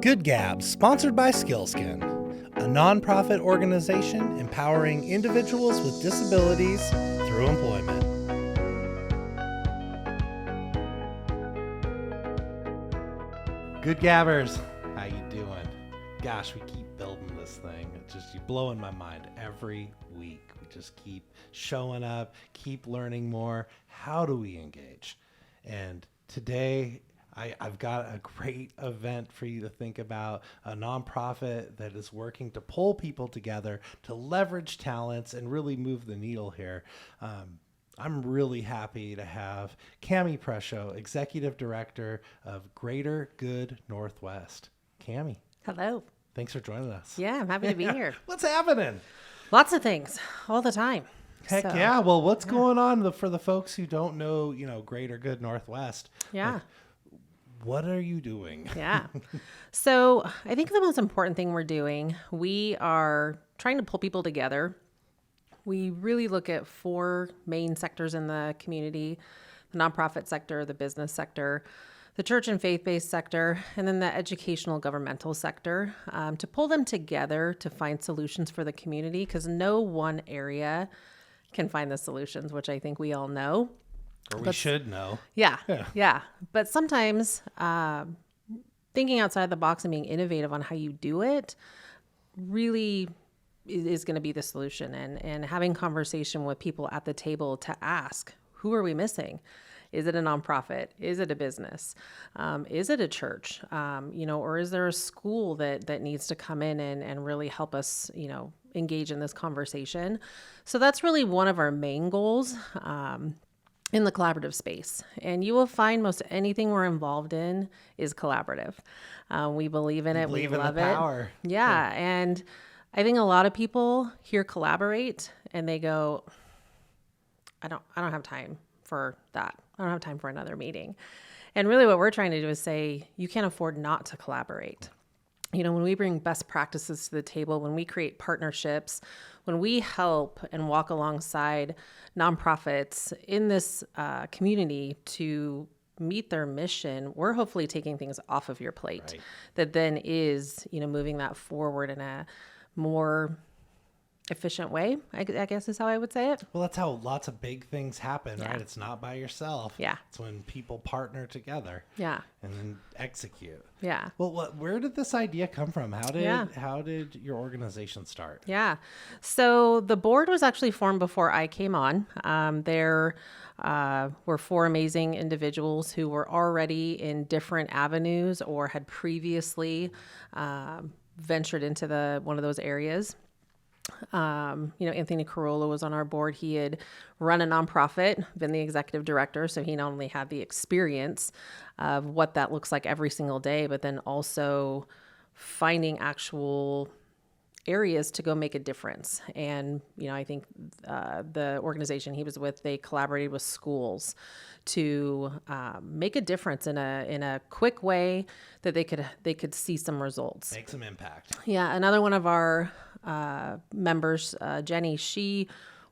Good Gab, sponsored by Skillskin, a nonprofit organization empowering individuals with disabilities through employment. Good Gabbers, how you doing? Gosh, we keep building this thing. It's just blowing my mind every week. We just keep showing up, keep learning more. How do we engage? And today, I've got a great event for you to think about, a nonprofit that is working to pull people together to leverage talents and really move the needle here. I'm really happy to have Cammy Presho, Executive Director of Greater Good Northwest. Cammy. Hello. Thanks for joining us. Yeah, I'm happy to be here. What's happening? Lots of things all the time. Heck yeah. Well, what's going on for the folks who don't know, Greater Good Northwest? Yeah. Like, what are you doing? Yeah. So I think the most important thing we're doing, we are trying to pull people together. We really look at 4 main sectors in the community: the nonprofit sector, the business sector, the church and faith-based sector, and then the educational governmental sector, to pull them together to find solutions for the community, because no one area can find the solutions, which I think we all know. Or we should know. Yeah. But sometimes thinking outside the box and being innovative on how you do it really is going to be the solution. And having conversation with people at the table to ask, who are we missing? Is it a nonprofit? Is it a business? Is it a church? Or is there a school that needs to come in and really help us, engage in this conversation? So that's really one of our main goals in the collaborative space. And you will find most anything we're involved in is collaborative. We believe in it. We love it. Power. Yeah. And I think a lot of people hear collaborate and they go, I don't have time for that. I don't have time for another meeting. And really what we're trying to do is say, you can't afford not to collaborate. When we bring best practices to the table, when we create partnerships, when we help and walk alongside nonprofits in this community to meet their mission, we're hopefully taking things off of your plate. Right. That then is, moving that forward in a more efficient way, I guess is how I would say it. Well, that's how lots of big things happen, Yeah. right? It's not by yourself. Yeah. It's when people partner together. Yeah. And then execute. Yeah. Well, where did this idea come from? How did your organization start? Yeah. So the board was actually formed before I came on. There were 4 amazing individuals who were already in different avenues or had previously ventured into one of those areas. Anthony Carolla was on our board. He had run a nonprofit, been the executive director. So he not only had the experience of what that looks like every single day, but then also finding actual areas to go make a difference. And, I think the organization he was with, they collaborated with schools to make a difference in a quick way that they could see some results. Make some impact. Yeah. Another one of our members, Jenny, she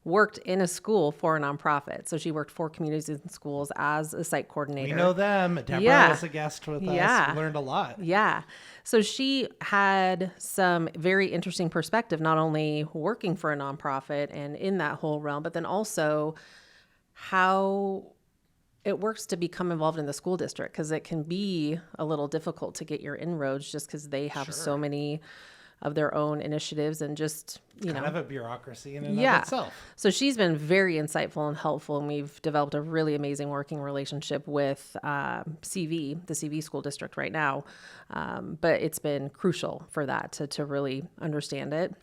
worked in a school for a nonprofit. So she worked for communities and schools as a site coordinator. We know them. Deborah was a guest with us. We learned a lot. Yeah. So she had some very interesting perspective, not only working for a nonprofit and in that whole realm, but then also how it works to become involved in the school district, because it can be a little difficult to get your inroads just because they have so many of their own initiatives and just, kind of a bureaucracy in and of itself. So she's been very insightful and helpful, and we've developed a really amazing working relationship with CV, the CV school district right now. But it's been crucial for that to really understand it.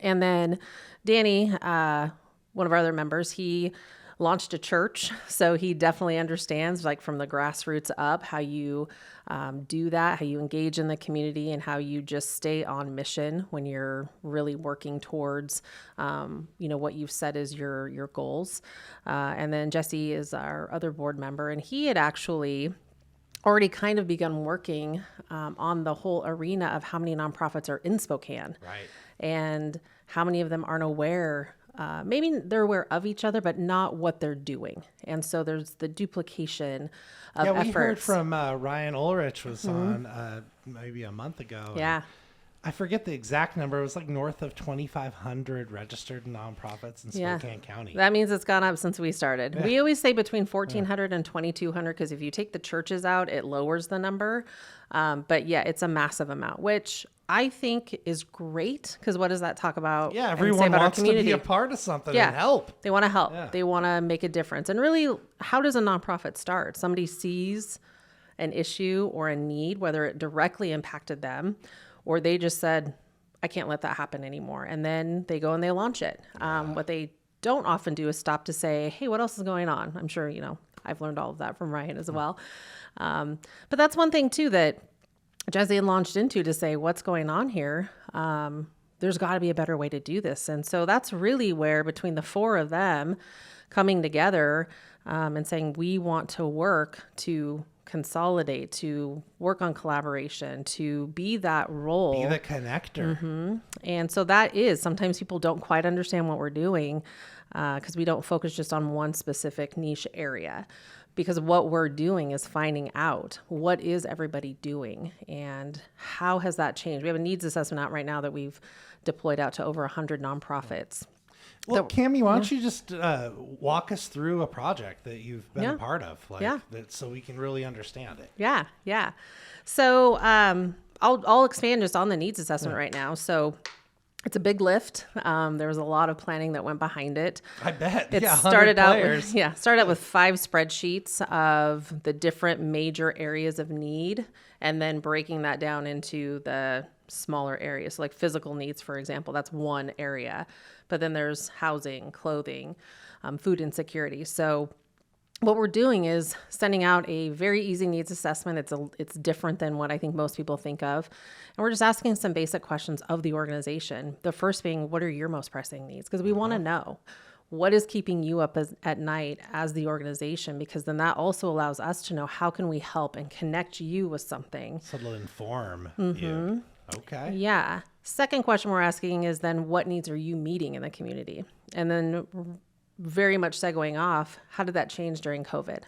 And then Danny, one of our other members, he launched a church. So he definitely understands, like, from the grassroots up, how you do that, how you engage in the community, and how you just stay on mission when you're really working towards, what you've set as your goals. And then Jesse is our other board member, and he had actually already kind of begun working on the whole arena of how many nonprofits are in Spokane. Right. And how many of them aren't aware maybe they're aware of each other, but not what they're doing. And so there's the duplication of efforts. Yeah, we heard from Ryan Ulrich was on maybe a month ago. Yeah. I forget the exact number. It was like north of 2,500 registered nonprofits in Spokane County. That means it's gone up since we started. Yeah. We always say between 1,400 and 2,200 because if you take the churches out, it lowers the number. But yeah, it's a massive amount, which I think is great because what does that talk about? Yeah, everyone wants to be a part of something and help. They want to help. Yeah. They want to make a difference. And really, how does a nonprofit start? Somebody sees an issue or a need, whether it directly impacted them or they just said, I can't let that happen anymore. And then they go and they launch it. What they don't often do is stop to say, hey, what else is going on? I'm sure, I've learned all of that from Ryan as well. But that's one thing too that Jesse had launched into to say, what's going on here? There's got to be a better way to do this. And so that's really where between the four of them coming together and saying, we want to work to consolidate, to work on collaboration, to be that role. Be the connector. Mm-hmm. And so that is, sometimes people don't quite understand what we're doing because we don't focus just on one specific niche area. Because what we're doing is finding out what is everybody doing and how has that changed. We have a needs assessment out right now that we've deployed out to over 100 nonprofits. Well, Cammy, why don't you just walk us through a project that you've been a part of, that, so we can really understand it. Yeah. So I'll expand just on the needs assessment right now. So it's a big lift. There was a lot of planning that went behind it. I bet. It started out with 5 spreadsheets of the different major areas of need, and then breaking that down into the smaller areas. So like physical needs, for example, that's one area. But then there's housing, clothing, food insecurity. So what we're doing is sending out a very easy needs assessment. It's different than what I think most people think of. And we're just asking some basic questions of the organization. The first being, what are your most pressing needs? Because we want to know what is keeping you up at night as the organization, because then that also allows us to know how can we help and connect you with something. So it'll inform you. Okay. Yeah. Second question we're asking is then what needs are you meeting in the community? And then very much segueing off, how did that change during COVID?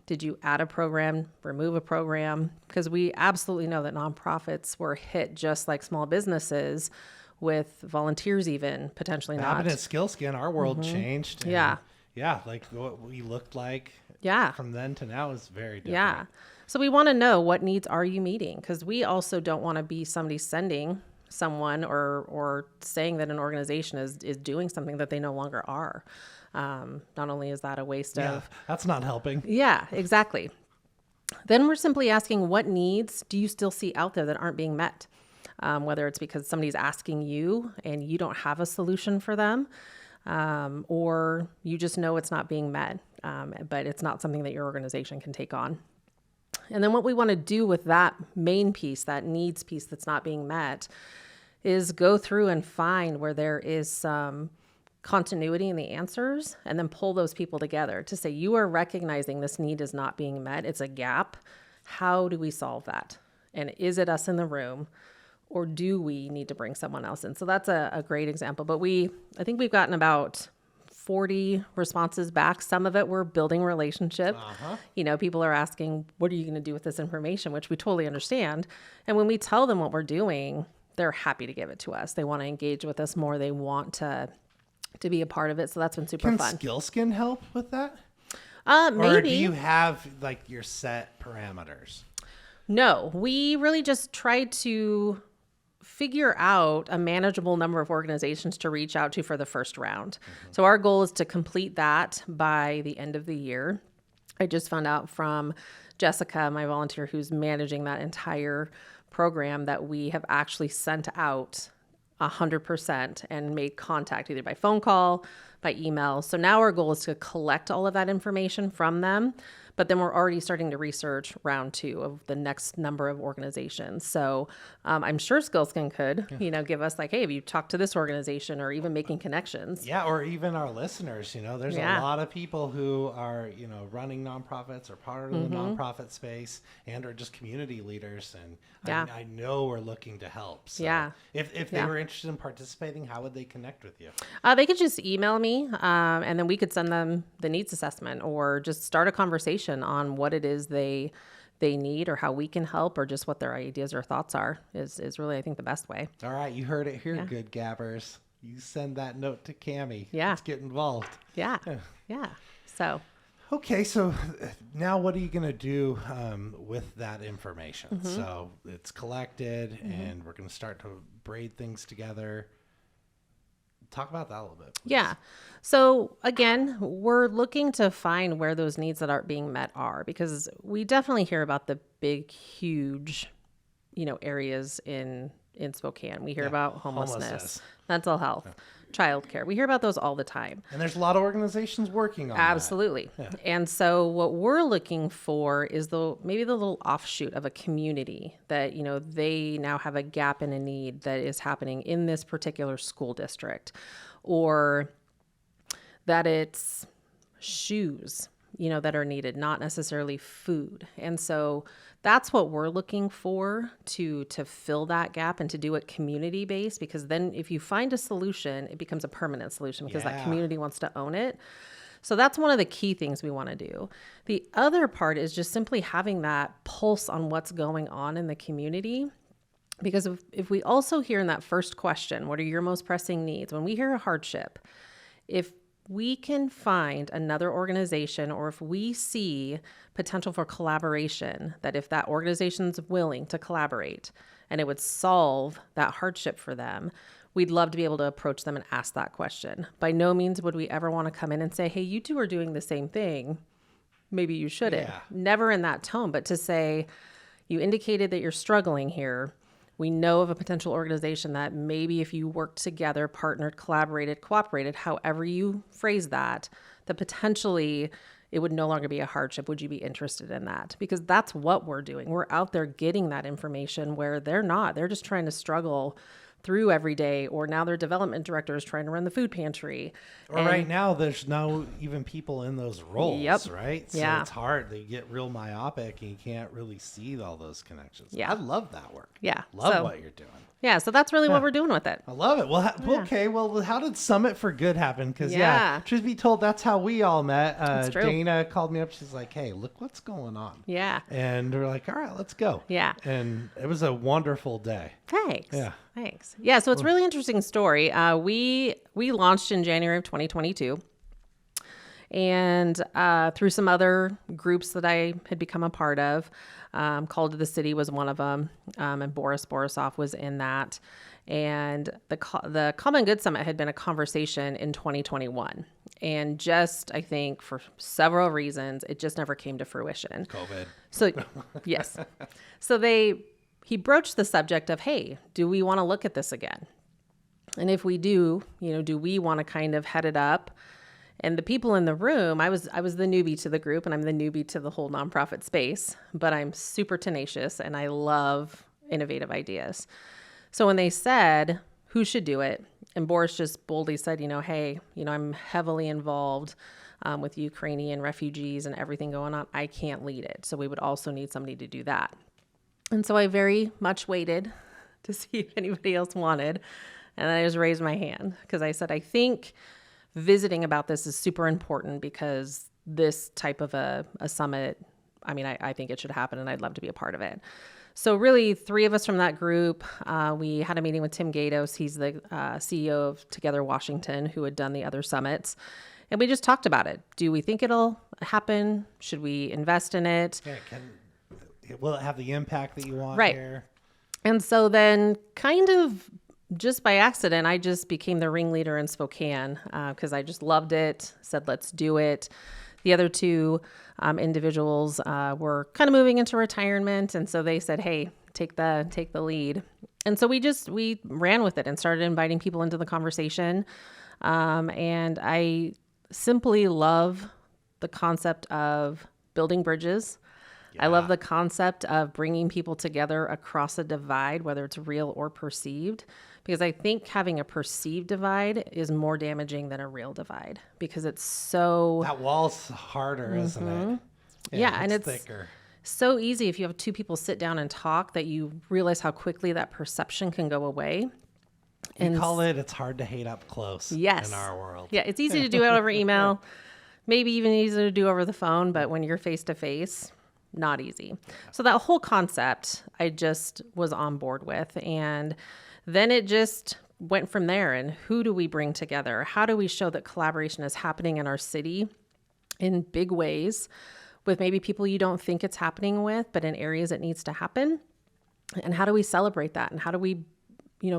Did you add a program, remove a program? Because we absolutely know that nonprofits were hit just like small businesses with volunteers even potentially not. Happened at Skillskin, our world changed. Yeah, like what we looked like from then to now is very different. Yeah. So we want to know what needs are you meeting? Because we also don't want to be somebody sending someone or saying that an organization is doing something that they no longer are. Not only is that a waste of... that's not helping. Yeah, exactly. Then we're simply asking what needs do you still see out there that aren't being met? Whether it's because somebody's asking you and you don't have a solution for them, or you just know it's not being met, but it's not something that your organization can take on. And then what we want to do with that main piece, that needs piece that's not being met, is go through and find where there is some continuity in the answers and then pull those people together to say, you are recognizing this need is not being met. It's a gap. How do we solve that? And is it us in the room, or do we need to bring someone else in? So that's a great example. But I think we've gotten about 40 responses back. Some of it we're building relationship. People are asking, what are you going to do with this information? Which we totally understand. And when we tell them what we're doing, they're happy to give it to us. They want to engage with us more. They want to be a part of it. So that's been super fun. Can Skillskin help with that? Maybe. Or do you have like your set parameters? No, we really just tried to figure out a manageable number of organizations to reach out to for the first round. So our goal is to complete that by the end of the year. I just found out from Jessica, my volunteer who's managing that entire program, that we have actually sent out 100% and made contact either by phone call, by email. So now our goal is to collect all of that information from them, But then we're already starting to research round 2 of the next number of organizations. So I'm sure Skillskin could, give us like, hey, have you talked to this organization, or even making connections? Yeah, or even our listeners, there's a lot of people who are, running nonprofits or part of the nonprofit space and are just community leaders. And I know we're looking to help. So if they were interested in participating, how would they connect with you? They could just email me, and then we could send them the needs assessment, or just start a conversation on what it is they need, or how we can help, or just what their ideas or thoughts are is really, I think, the best way. All right. You heard it here, Good Gabbers. You send that note to Cammy. Yeah. Let's get involved. Yeah. Yeah. So. Okay. So now what are you going to do with that information? So it's collected and we're going to start to braid things together. Talk about that a little bit, please. Yeah. So again, we're looking to find where those needs that aren't being met are, because we definitely hear about the big, huge, areas in Spokane. We hear about homelessness, mental health, childcare. We hear about those all the time. And there's a lot of organizations working on Absolutely. that. Yeah. And so what we're looking for is maybe the little offshoot of a community that, they now have a gap and a need that is happening in this particular school district, or that it's shoes, that are needed, not necessarily food. And so that's what we're looking for to fill that gap, and to do it community based, because then if you find a solution, it becomes a permanent solution, because that community wants to own it. So that's one of the key things we want to do. The other part is just simply having that pulse on what's going on in the community. Because if we also hear in that first question, what are your most pressing needs? When we hear a hardship, if we can find another organization, or if we see potential for collaboration, that if that organization's willing to collaborate and it would solve that hardship for them, we'd love to be able to approach them and ask that question. By no means would we ever want to come in and say, hey, you two are doing the same thing. Maybe you shouldn't. Yeah. Never in that tone, but to say, you indicated that you're struggling here. We know of a potential organization that maybe if you worked together, partnered, collaborated, cooperated, however you phrase that potentially it would no longer be a hardship. Would you be interested in that? Because that's what we're doing. We're out there getting that information where they're not. They're just trying to struggle through every day, or now their development director is trying to run the food pantry. Or right now, there's no even people in those roles, right? So it's hard. They get real myopic and you can't really see all those connections. Yeah. I love that work. Yeah. Love what you're doing. Yeah, so that's really what we're doing with it. I love it. Well, okay. Well, how did Summit for Good happen? Because, truth be told, that's how we all met. That's true. Dana called me up. She's like, hey, look what's going on. Yeah. And we're like, all right, let's go. Yeah. And it was a wonderful day. Thanks. Yeah. Thanks. Yeah, so it's a really interesting story. We launched in January of 2022. And through some other groups that I had become a part of, Call to the City was one of them, and Boris Borisov was in that. And the Common Good Summit had been a conversation in 2021. And just, I think, for several reasons, it just never came to fruition. COVID. So, yes. So he broached the subject of, hey, do we want to look at this again? And if we do, do we want to kind of head it up? And the people in the room, I was the newbie to the group, and I'm the newbie to the whole nonprofit space, but I'm super tenacious and I love innovative ideas. So when they said, who should do it? And Boris just boldly said, hey, I'm heavily involved with Ukrainian refugees and everything going on. I can't lead it. So we would also need somebody to do that. And so I very much waited to see if anybody else wanted. And then I just raised my hand because I said, I think visiting about this is super important, because this type of a summit, I think it should happen, and I'd love to be a part of it. So really, 3 of us from that group, we had a meeting with Tim Gatos. He's the CEO of Together Washington, who had done the other summits. And we just talked about it. Do we think it'll happen? Should we invest in it? Yeah, will it have the impact that you want here? And so then kind of just by accident, I just became the ringleader in Spokane because I just loved it, said, let's do it. The other 2 individuals were kind of moving into retirement. And so they said, hey, take the lead. And so we ran with it and started inviting people into the conversation. And I simply love the concept of building bridges. I love the concept of bringing people together across a divide, whether it's real or perceived, because I think having a perceived divide is more damaging than a real divide because it's so... That wall's harder, isn't it? Yeah, and it's thicker. So easy if you have two people sit down and talk that you realize how quickly that perception can go away. We call it, it's hard to hate up close in our world. Yeah, it's easy to do it over email, maybe even easier to do over the phone, but when you're face to face, not easy. So that whole concept I just was on board with. And then it just went from there. And who do we bring together? How do we show that collaboration is happening in our city in big ways with maybe people you don't think it's happening with, but in areas it needs to happen? And how do we celebrate that? And how do we,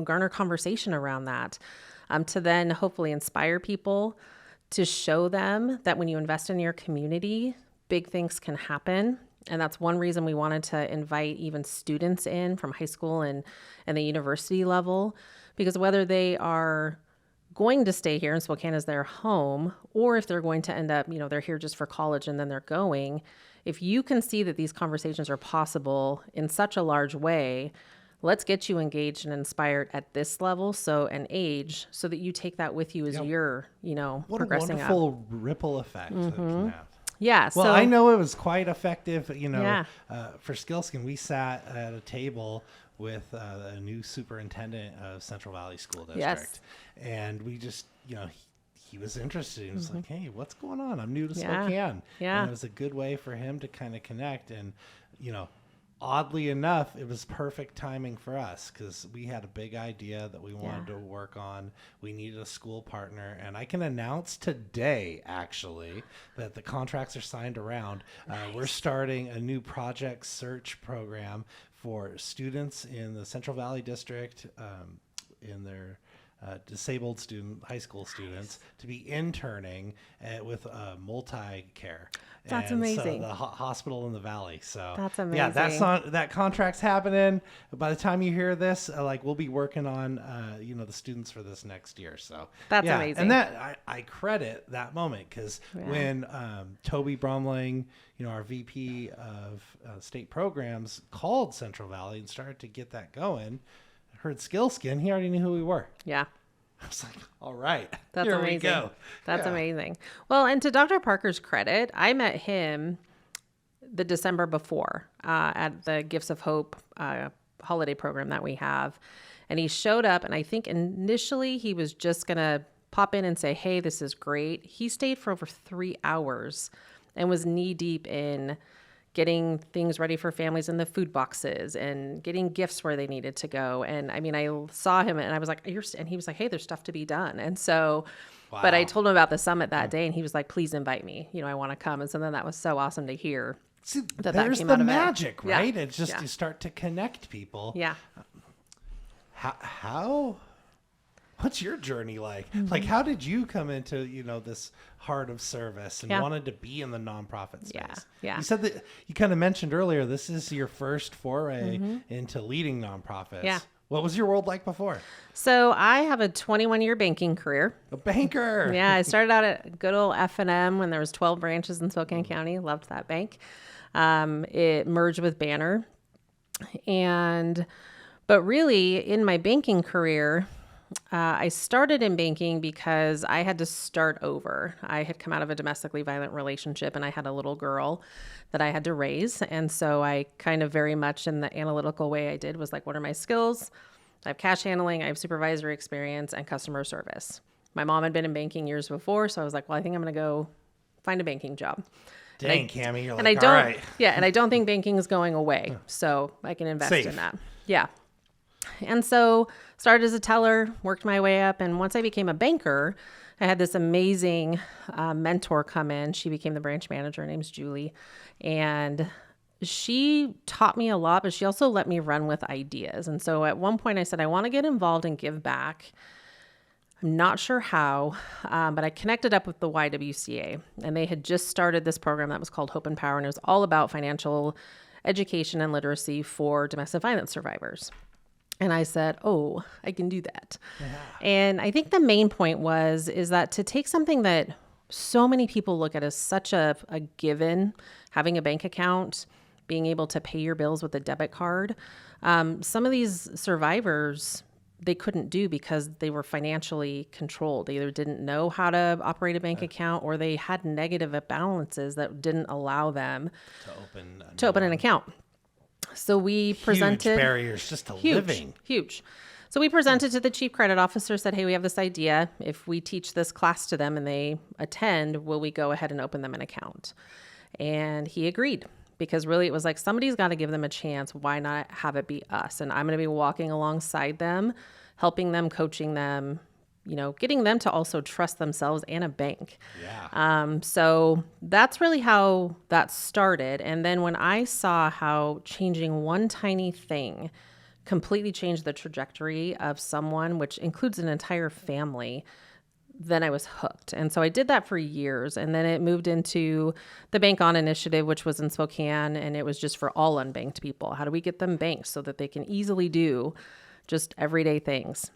garner conversation around that to then hopefully inspire people to show them that when you invest in your community, big things can happen. And that's one reason we wanted to invite even students in from high school and the university level, because whether they are going to stay here in Spokane as their home, or if they're going to end up, they're here just for college and then they're going, if you can see that these conversations are possible in such a large way, let's get you engaged and inspired at this level, and age, so that you take that with you as you're, progressing up. What a wonderful ripple effect that can have. Yeah. Well, I know it was quite effective. For Skillskin, we sat at a table with a new superintendent of Central Valley School District. Yes. And we just, he was interested. He was like, hey, what's going on? I'm new to Spokane. Yeah. And it was a good way for him to kind of connect. And, oddly enough, it was perfect timing for us because we had a big idea that we wanted to work on. We needed a school partner. And I can announce today, actually, that the contracts are signed around. Nice. We're starting a new project search program for students in the Central Valley District in their disabled high school students to be interning with multi-care. That's and amazing. So the hospital in the valley. So that's amazing. Yeah, that contract's happening. By the time you hear this, we'll be working on the students for this next year. So that's amazing. And that I credit that moment because when Toby Brumling, our VP of state programs, called Central Valley and started to get that going, heard Skillskin, he already knew who we were. Yeah. I was like, all right, that's here amazing. we go. That's amazing. Well, and to Dr. Parker's credit, I met him the December before at the Gifts of Hope holiday program that we have. And he showed up, and I think initially he was just going to pop in and say, hey, this is great. He stayed for over 3 hours and was knee deep in getting things ready for families in the food boxes and getting gifts where they needed to go. And I mean, I saw him and I was like, and he was like, hey, there's stuff to be done. And so, but I told him about the summit that day and he was like, please invite me. I want to come. And so then that was so awesome to hear. See, that there's came the out of magic, it. right? It's just you start to connect people. Yeah. What's your journey like? Like, how did you come into, this heart of service and wanted to be in the nonprofit space? Yeah. You said that you kind of mentioned earlier, this is your first foray into leading nonprofits. Yeah. What was your world like before? So I have a 21-year banking career. A banker. Yeah. I started out at good old F&M when there was 12 branches in Spokane County. Loved that bank. It merged with Banner. But really in my banking career, I started in banking because I had to start over. I had come out of a domestically violent relationship and I had a little girl that I had to raise. And so I kind of very much in the analytical way I did was like, what are my skills? I have cash handling, I have supervisory experience and customer service. My mom had been in banking years before. So I was like, well, I think I'm going to go find a banking job. Dang, Cammy, you're like, all right. Yeah, and I don't think banking is going away. So I can invest in that. Yeah. And so started as a teller, worked my way up. And once I became a banker, I had this amazing mentor come in. She became the branch manager. Her name's Julie. And she taught me a lot, but she also let me run with ideas. And so at one point I said, I want to get involved and give back. I'm not sure how, but I connected up with the YWCA. And they had just started this program that was called Hope and Power. And it was all about financial education and literacy for domestic violence survivors. And I said, oh, I can do that. Yeah. And I think the main point is that to take something that so many people look at as such a given, having a bank account, being able to pay your bills with a debit card. Some of these survivors, they couldn't do because they were financially controlled. They either didn't know how to operate a bank account, or they had negative balances that didn't allow them to open an account. So we presented huge barriers just to living. Huge. So we presented to the chief credit officer, said, hey, we have this idea. If we teach this class to them and they attend, will we go ahead and open them an account? And he agreed, because really it was like, somebody's got to give them a chance. Why not have it be us? And I'm going to be walking alongside them, helping them, coaching them, getting them to also trust themselves and a bank. Yeah. So that's really how that started. And then when I saw how changing one tiny thing completely changed the trajectory of someone, which includes an entire family, then I was hooked. And so I did that for years. And then it moved into the Bank On initiative, which was in Spokane. And it was just for all unbanked people. How do we get them banked so that they can easily do just everyday things?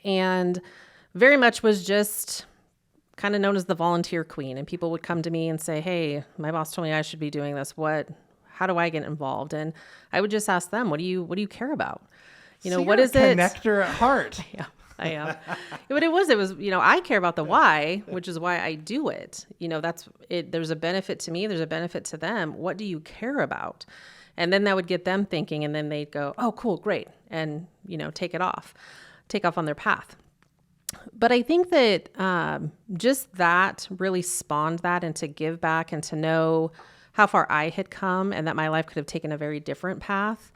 And very much was just kind of known as the volunteer queen. And people would come to me and say, hey, my boss told me I should be doing this. How do I get involved? And I would just ask them, what do you care about? So what you're is a it? Connector at heart. Yeah, I am. But it was, I care about the why, which is why I do it. That's it. There's a benefit to me. There's a benefit to them. What do you care about? And then that would get them thinking, and then they'd go, oh, cool, great. And, take off on their path. But I think that just that really spawned that, and to give back and to know how far I had come and that my life could have taken a very different path,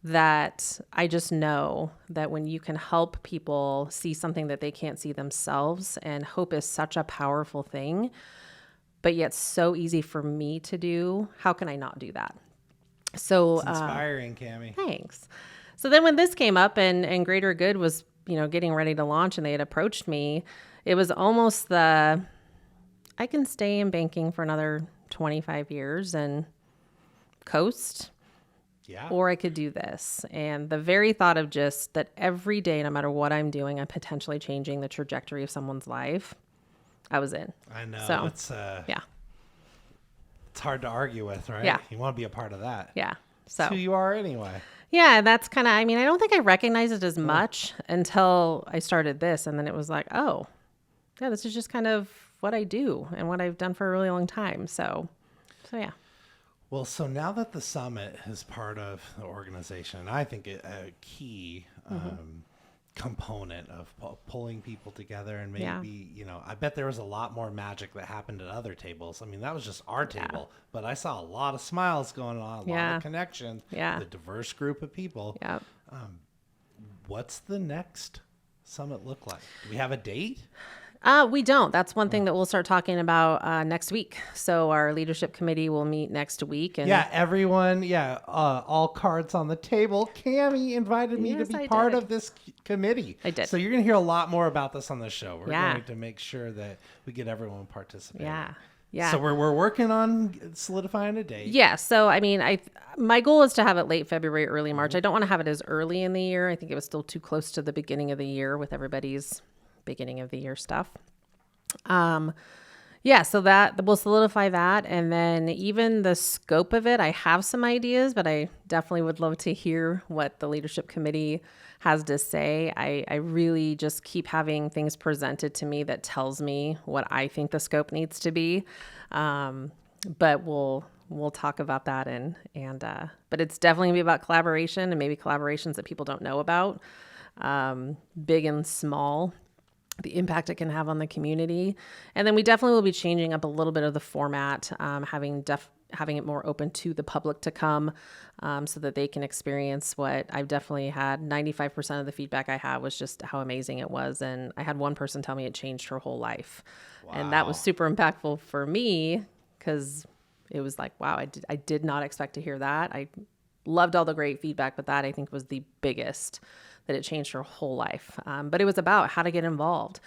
that I just know that when you can help people see something that they can't see themselves, and hope is such a powerful thing, but yet so easy for me to do, how can I not do that? So it's inspiring, Cammy. Thanks. So then when this came up and Greater Good was, getting ready to launch, and they had approached me, it was almost I can stay in banking for another 25 years and coast. Yeah. Or I could do this. And the very thought of just that every day, no matter what I'm doing, I'm potentially changing the trajectory of someone's life, I was in. I know. So, it's hard to argue with, right? Yeah. You want to be a part of that. Yeah. So That's who you are anyway. Yeah, that's kind of, I don't think I recognized it as much until I started this. And then it was like, oh, yeah, this is just kind of what I do and what I've done for a really long time. So yeah. Well, so now that the summit is part of the organization, I think a key component of pulling people together, and maybe, I bet there was a lot more magic that happened at other tables. That was just our table, but I saw a lot of smiles going on, a lot of connections, the diverse group of people. Yeah. What's the next summit look like? Do we have a date? We don't. That's one thing that we'll start talking about next week. So our leadership committee will meet next week. And everyone. All cards on the table. Cammy invited me to be part of this committee. I did. So you're going to hear a lot more about this on the show. We're going to make sure that we get everyone participating. Yeah. So we're working on solidifying a date. Yeah. So, my goal is to have it late February, early March. I don't want to have it as early in the year. I think it was still too close to the beginning of the year with everybody's beginning of the year stuff. So that we'll solidify that. And then even the scope of it, I have some ideas, but I definitely would love to hear what the leadership committee has to say. I really just keep having things presented to me that tells me what I think the scope needs to be. But we'll talk about that but it's definitely gonna be about collaboration, and maybe collaborations that people don't know about, big and small, the impact it can have on the community. And then we definitely will be changing up a little bit of the format, having it more open to the public to come, so that they can experience what I've definitely had. 95% of the feedback I had was just how amazing it was. And I had one person tell me it changed her whole life. Wow. And that was super impactful for me, because it was like, wow, I did not expect to hear that. I loved all the great feedback, but that I think was the biggest, that it changed her whole life. But it was about how to get involved,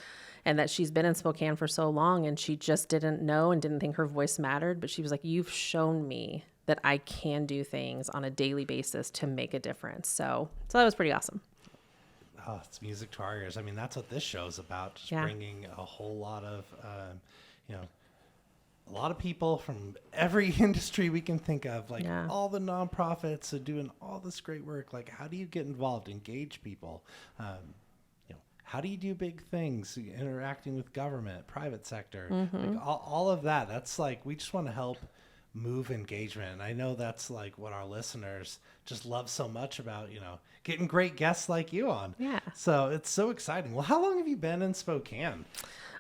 and that she's been in Spokane for so long and she just didn't know and didn't think her voice mattered. But she was like, you've shown me that I can do things on a daily basis to make a difference. So that was pretty awesome. Oh, it's music to our ears. That's what this show's about. Just bringing a whole lot of you know, a lot of people from every industry we can think of, like all the nonprofits are doing all this great work. Like, how do you get involved, engage people? You know, how do you do big things, interacting with government, private sector, like all of that? That's like, we just want to help move engagement. And I know that's like what our listeners just love so much about, you know, getting great guests like you on. Yeah. So it's so exciting. Well, how long have you been in Spokane?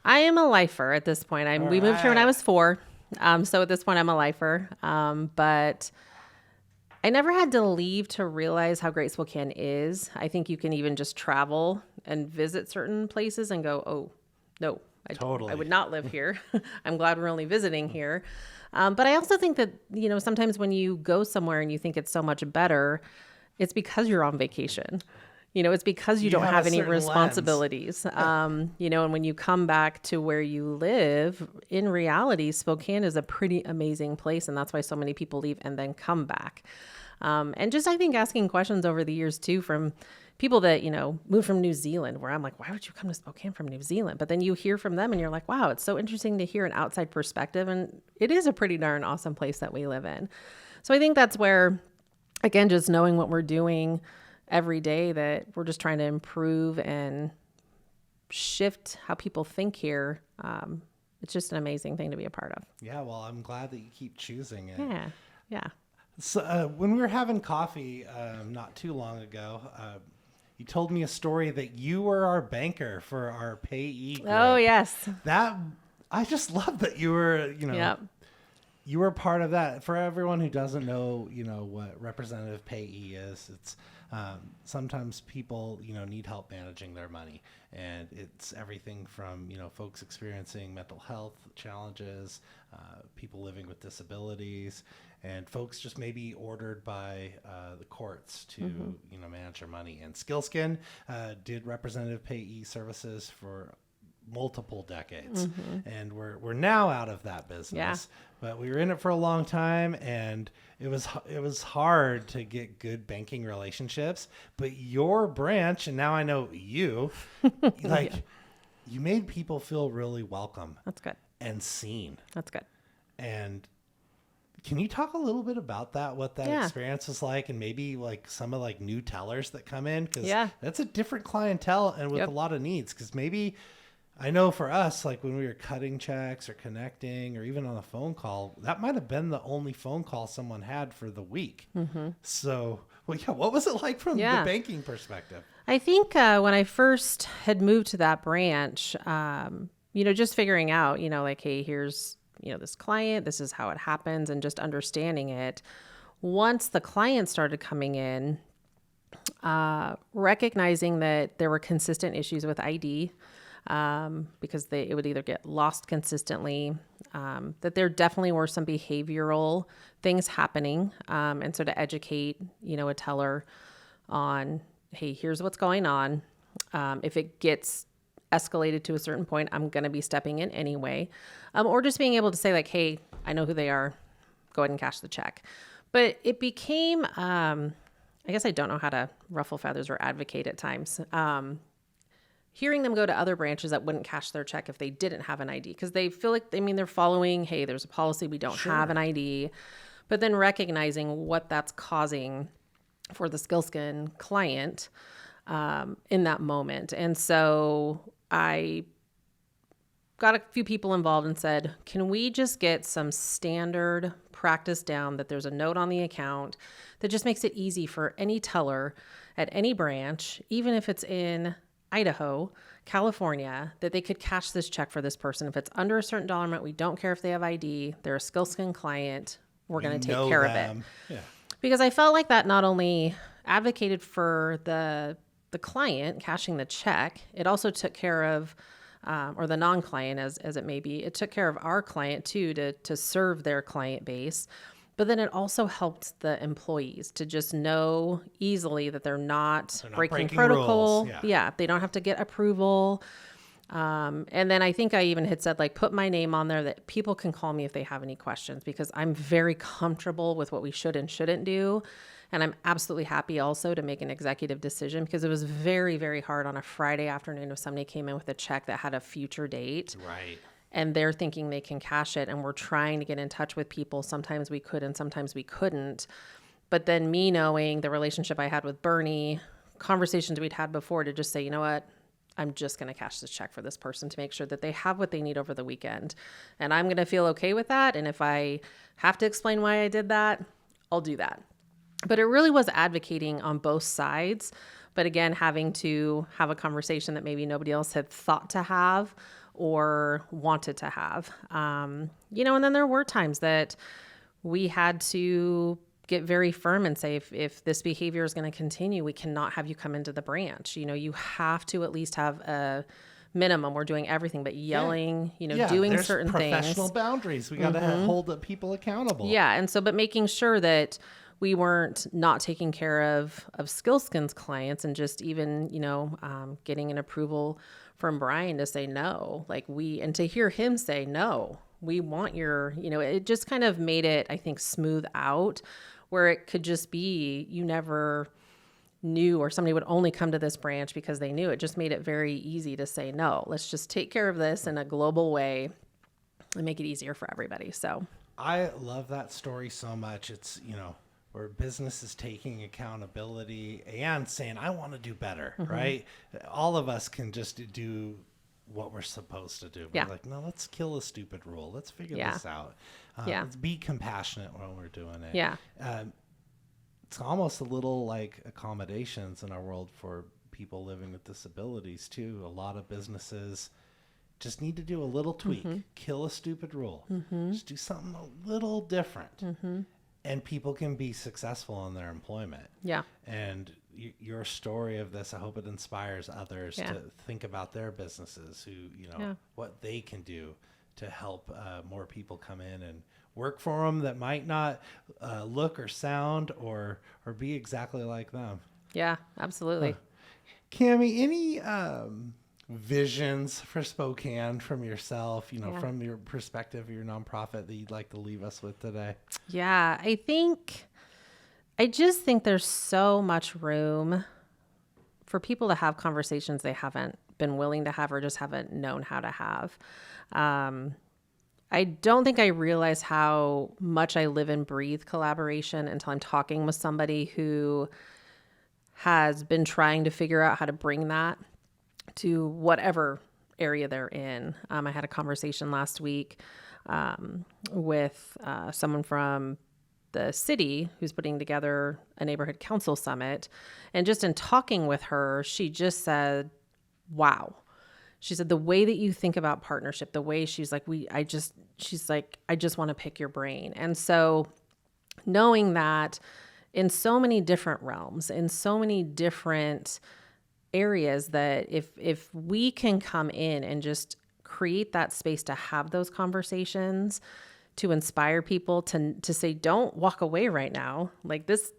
I am a lifer at this point. We moved here when I was 4. So at this point I'm a lifer. But I never had to leave to realize how great Spokane is. I think you can even just travel and visit certain places and go, oh, no, I would not live here. I'm glad we're only visiting here. But I also think that, you know, sometimes when you go somewhere and you think it's so much better, it's because you're on vacation. You know, it's because you don't have any responsibilities. You know, and when you come back to where you live, in reality, Spokane is a pretty amazing place. And that's why so many people leave and then come back. And just, I think, asking questions over the years, too, from people that, you know, moved from New Zealand, where I'm like, why would you come to Spokane from New Zealand? But then you hear from them and you're like, wow, it's so interesting to hear an outside perspective. And it is a pretty darn awesome place that we live in. So I think that's where, again, just knowing what we're doing every day, that we're just trying to improve and shift how people think here. It's just an amazing thing to be a part of. Yeah, well, I'm glad that you keep choosing it. Yeah. So when we were having coffee not too long ago, you told me a story that you were our banker for our payee group. Oh, yes. That, I just love that you were, you know, you were part of that. For everyone who doesn't know, you know, what representative payee is, it's sometimes people, you know, need help managing their money. And it's everything from, you know, folks experiencing mental health challenges, people living with disabilities, and folks just maybe ordered by the courts to, you know, manage their money. And Skillskin did representative payee services for multiple decades, and we're now out of that business. But we were in it for a long time, and it was hard to get good banking relationships. But your branch, and now I know you, like you made people feel really welcome. That's good. And seen. That's good. And can you talk a little bit about that, what that experience is like, and maybe like some of like new tellers that come in? Because that's a different clientele and with a lot of needs. Because maybe, I know for us, like when we were cutting checks or connecting or even on a phone call, that might have been the only phone call someone had for the week. So, well, what was it like from the banking perspective? I think when I first had moved to that branch, you know, just figuring out, you know, like, hey, here's, you know, this client, this is how it happens, and just understanding it. Once the client started coming in, recognizing that there were consistent issues with ID, because it would either get lost consistently, that there definitely were some behavioral things happening. And so to educate, you know, a teller on, hey, here's what's going on. If it gets escalated to a certain point, I'm going to be stepping in anyway. Or just being able to say like, hey, I know who they are. Go ahead and cash the check. But it became, I guess I don't know how to ruffle feathers or advocate at times. Hearing them go to other branches that wouldn't cash their check if they didn't have an ID, because they feel like, I mean, they're following, hey, there's a policy, we don't have an ID, but then recognizing what that's causing for the Skillskin client in that moment. And so I got a few people involved and said, can we just get some standard practice down, that there's a note on the account that just makes it easy for any teller at any branch, even if it's in Idaho, California, that they could cash this check for this person. If it's under a certain dollar amount, we don't care if they have ID, they're a Skillskin client, we're going to take care of it. Yeah. Because I felt like that not only advocated for the client cashing the check, it also took care of, or the non-client as it may be, it took care of our client too, to serve their client base. But then it also helped the employees to just know easily that they're not breaking protocol. Yeah, they don't have to get approval. And then I think I even had said, like, put my name on there that people can call me if they have any questions, because I'm very comfortable with what we should and shouldn't do. And I'm absolutely happy also to make an executive decision, because it was very, very hard on a Friday afternoon if somebody came in with a check that had a future date. Right. and they're thinking they can cash it. And we're trying to get in touch with people. Sometimes we could and sometimes we couldn't. But then me knowing the relationship I had with Bernie, conversations we'd had before, to just say, you know what, I'm just going to cash this check for this person to make sure that they have what they need over the weekend. And I'm going to feel okay with that. And if I have to explain why I did that, I'll do that. But it really was advocating on both sides. But again, having to have a conversation that maybe nobody else had thought to have or wanted to have. And then there were times that we had to get very firm and say, if this behavior is going to continue, we cannot have you come into the branch. You have to at least have a minimum. We're doing everything but yelling, doing certain things. Professional boundaries. We got to hold the people accountable. Yeah. And so, but making sure that we weren't not taking care of Skillskin's clients, and just even, getting an approval from Brian to say no, and to hear him say, no, we want it just kind of made it, I think, smooth out, where it could just be, you never knew, or somebody would only come to this branch because they knew. It just made it very easy to say, no, let's just take care of this in a global way and make it easier for everybody. So I love that story so much. It's, where business is taking accountability and saying, I want to do better, right? All of us can just do what we're supposed to do. We're like, no, let's kill a stupid rule. Let's figure this out. Let's be compassionate when we're doing it. Yeah. It's almost a little like accommodations in our world for people living with disabilities too. A lot of businesses just need to do a little tweak, kill a stupid rule, just do something a little different. And people can be successful in their employment. Yeah. And your story of this, I hope it inspires others to think about their businesses, who, what they can do to help more people come in and work for them that might not look or sound or be exactly like them. Yeah, absolutely. Cammy, any visions for Spokane from yourself, from your perspective of your nonprofit that you'd like to leave us with today? Yeah, I just think there's so much room for people to have conversations they haven't been willing to have or just haven't known how to have. I don't think I realize how much I live and breathe collaboration until I'm talking with somebody who has been trying to figure out how to bring that to whatever area they're in. I had a conversation last week with someone from the city who's putting together a neighborhood council summit. And just in talking with her, she just said, wow. She said, the way that you think about partnership, the way she's like, I just want to pick your brain. And so knowing that in so many different realms, in so many different areas, that if we can come in and just create that space to have those conversations, to inspire people to say, don't walk away right now. Like this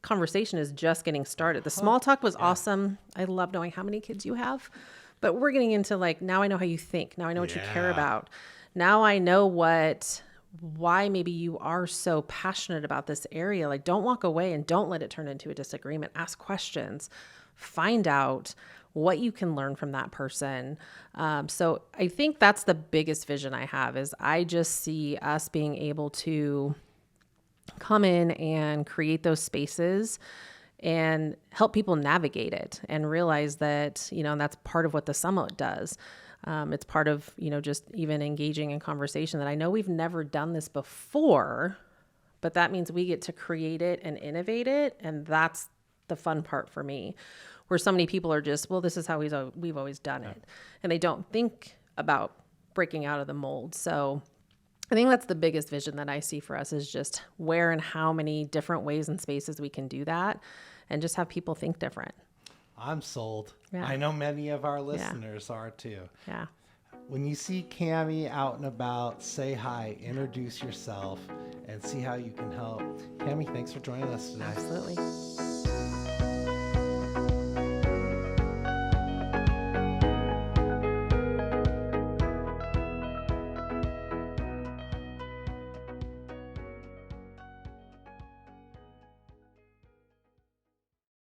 conversation is just getting started. The small talk was awesome. I love knowing how many kids you have, but we're getting into now I know how you think. Now I know what you care about. Now I know why maybe you are so passionate about this area. Like, don't walk away and don't let it turn into a disagreement. Ask questions, find out what you can learn from that person. So I think that's the biggest vision I have, is I just see us being able to come in and create those spaces and help people navigate it and realize that, and that's part of what the summit does. It's part of, just even engaging in conversation that I know we've never done this before, but that means we get to create it and innovate it. And that's the fun part for me, where so many people are just, well, this is how we've always done it. And they don't think about breaking out of the mold. So I think that's the biggest vision that I see for us, is just where and how many different ways and spaces we can do that and just have people think different. I'm sold. Yeah. I know many of our listeners are too. Yeah. When you see Cammy out and about, say hi, introduce yourself, and see how you can help. Cammy, thanks for joining us today. Absolutely.